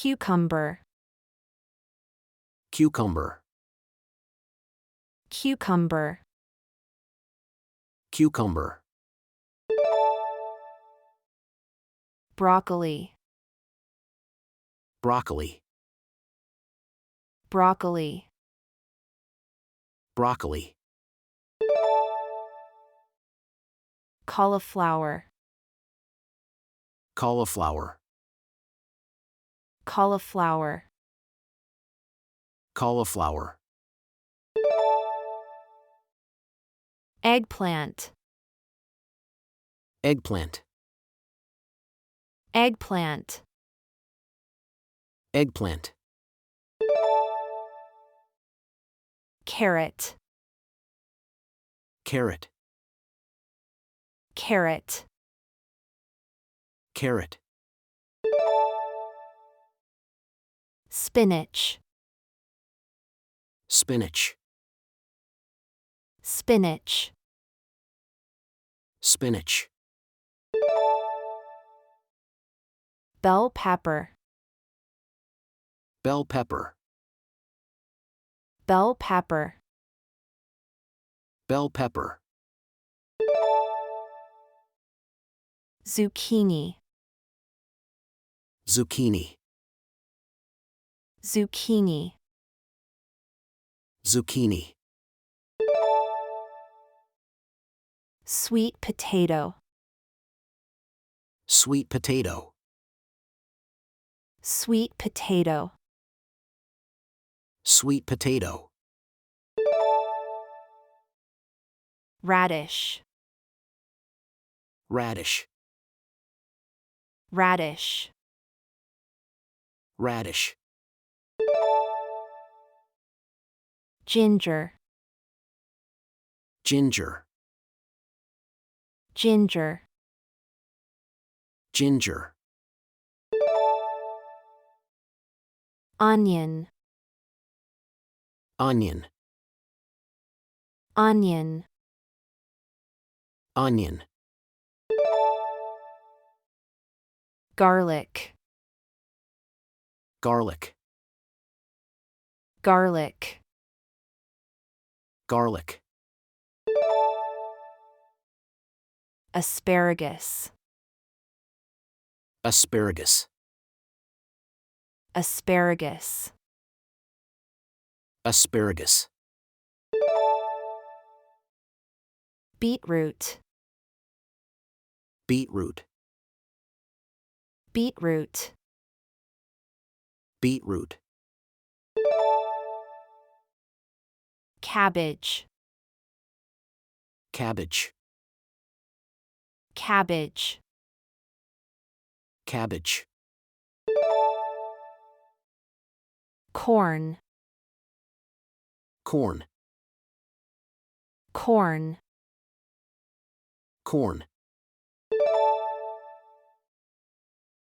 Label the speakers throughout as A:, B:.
A: Cucumber.
B: Cucumber.
A: Cucumber.
B: Cucumber.
A: Broccoli.
B: Broccoli.
A: Broccoli.
B: Broccoli.
A: Cauliflower.
B: Cauliflower.
A: Cauliflower.
B: Cauliflower.
A: Eggplant.
B: Eggplant.
A: Eggplant.
B: Eggplant.
A: Carrot.
B: Carrot.
A: Carrot.
B: Carrot.
A: Spinach.
B: Spinach.
A: Spinach.
B: Spinach.
A: Bell pepper.
B: Bell pepper.
A: Bell pepper.
B: Bell pepper.
A: Zucchini.
B: Zucchini.
A: Zucchini.
B: Zucchini.
A: Sweet potato.
B: Sweet potato.
A: Sweet potato.
B: Sweet potato.
A: Radish.
B: Radish.
A: Radish.
B: Radish.
A: Ginger.
B: Ginger.
A: Ginger.
B: Ginger.
A: Onion.
B: Onion.
A: Onion.
B: Onion.
A: Garlic.
B: Garlic.
A: Garlic.
B: Garlic.
A: Asparagus.
B: Asparagus.
A: Asparagus.
B: Asparagus.
A: Beetroot.
B: Beetroot.
A: Beetroot.
B: Beetroot.
A: Cabbage.
B: Cabbage.
A: Cabbage.
B: Cabbage.
A: Corn.
B: Corn.
A: Corn.
B: Corn.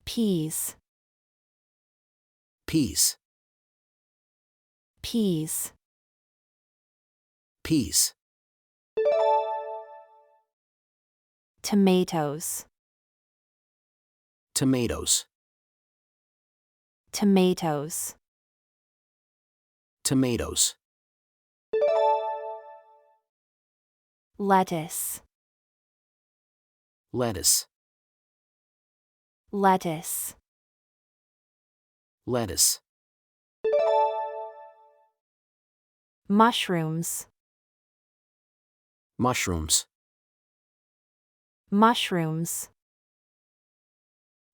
A: Peas.
B: Peas.
A: Peas.
B: Peas.
A: Tomatoes.
B: Tomatoes.
A: Tomatoes.
B: Tomatoes.
A: Lettuce.
B: Lettuce.
A: Lettuce.
B: Lettuce.
A: Mushrooms.
B: Mushrooms.
A: Mushrooms.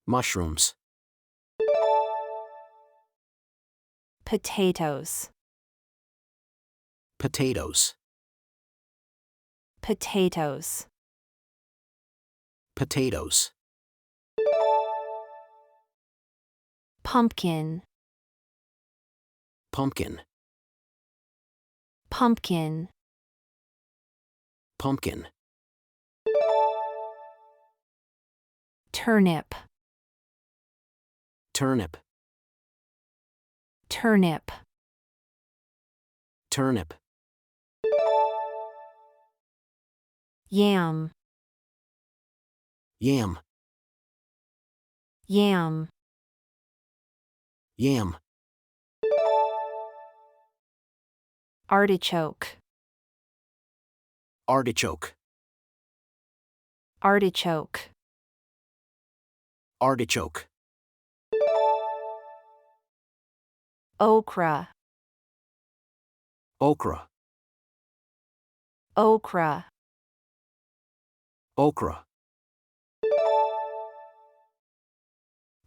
B: Mushrooms.
A: Potatoes.
B: Potatoes.
A: Potatoes.
B: Potatoes.
A: Pumpkin.
B: Pumpkin.
A: Pumpkin.
B: Pumpkin.
A: Turnip.
B: Turnip.
A: Turnip.
B: Turnip.
A: Yam.
B: Yam.
A: Yam.
B: Yam.
A: Artichoke.
B: Artichoke.
A: Artichoke.
B: Artichoke.
A: Okra.
B: Okra.
A: Okra.
B: Okra.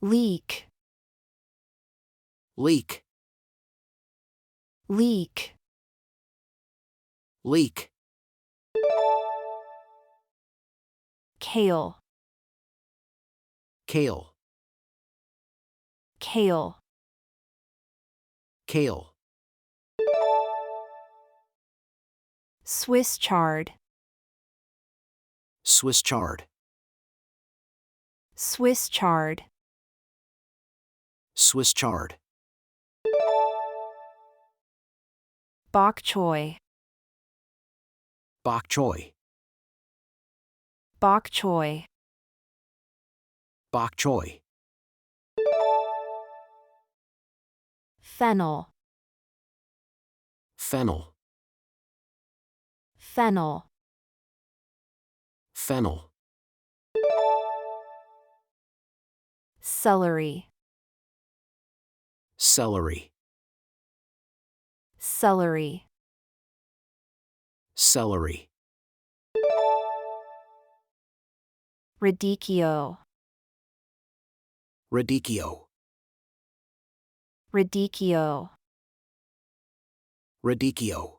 A: Leek.
B: Leek.
A: Leek.
B: Leek.
A: Kale.
B: Kale.
A: Kale.
B: Kale.
A: Swiss chard.
B: Swiss chard.
A: Swiss chard.
B: Swiss chard.
A: Bok choy.
B: Bok choy.
A: Bok choy.
B: Bok choy.
A: Fennel.
B: Fennel.
A: Fennel.
B: Fennel.
A: Celery.
B: Celery.
A: Celery.
B: Celery.
A: Radicchio.
B: Radicchio.
A: Radicchio.
B: Radicchio.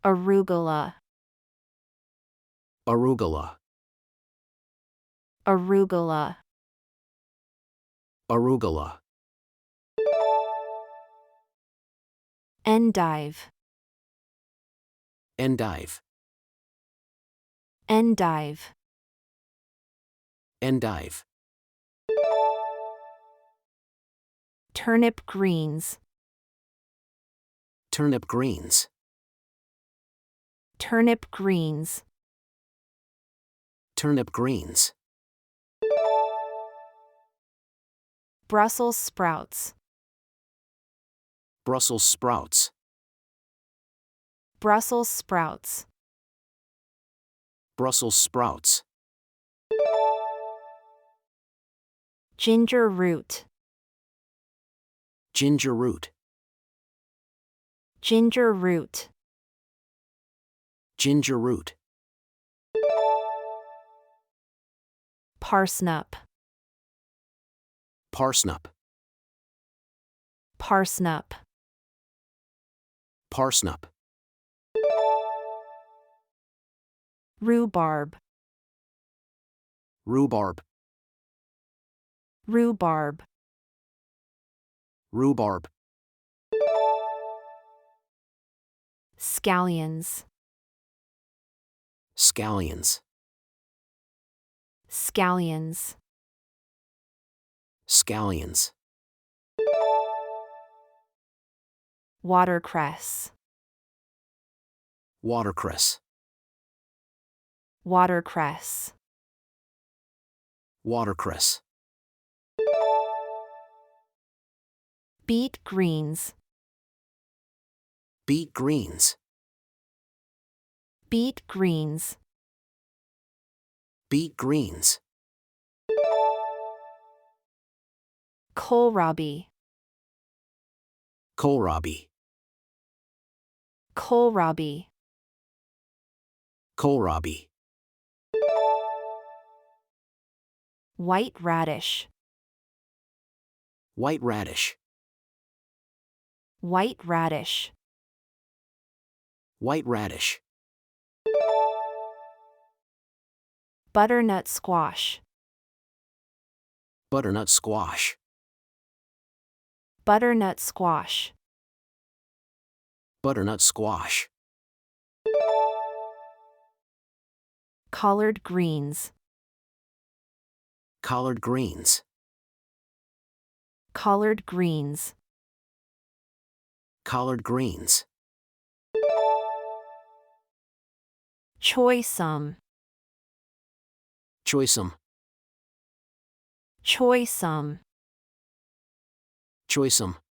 A: Arugula.
B: Arugula.
A: Arugula.
B: Arugula.
A: Endive.
B: Endive.
A: Endive.
B: Endive.
A: Turnip greens.
B: Turnip greens.
A: Turnip greens.
B: Turnip greens.
A: Brussels sprouts.
B: Brussels sprouts.
A: Brussels sprouts.
B: Brussels sprouts.
A: Ginger root.
B: Ginger root.
A: Ginger root.
B: Ginger root.
A: Parsnip.
B: Parsnip.
A: Parsnip.
B: Parsnip.
A: Rhubarb.
B: Rhubarb.
A: Rhubarb.
B: Rhubarb.
A: Scallions.
B: Scallions.
A: Scallions.
B: Scallions.
A: Watercress.
B: Watercress.
A: Watercress.
B: Watercress.
A: Beet greens.
B: Beet greens.
A: Beet greens.
B: Beet greens.
A: Kohlrabi.
B: Kohlrabi.
A: Kohlrabi.
B: Kohlrabi.
A: White radish.
B: White radish.
A: White radish.
B: White radish.
A: Butternut squash.
B: Butternut squash.
A: Butternut squash.
B: Butternut squash.
A: Collard greens.
B: Collard greens.
A: Collard greens.
B: Collard greens.
A: Choy sum.
B: Choy Sum.
A: Choy Sum.
B: Choy Sum.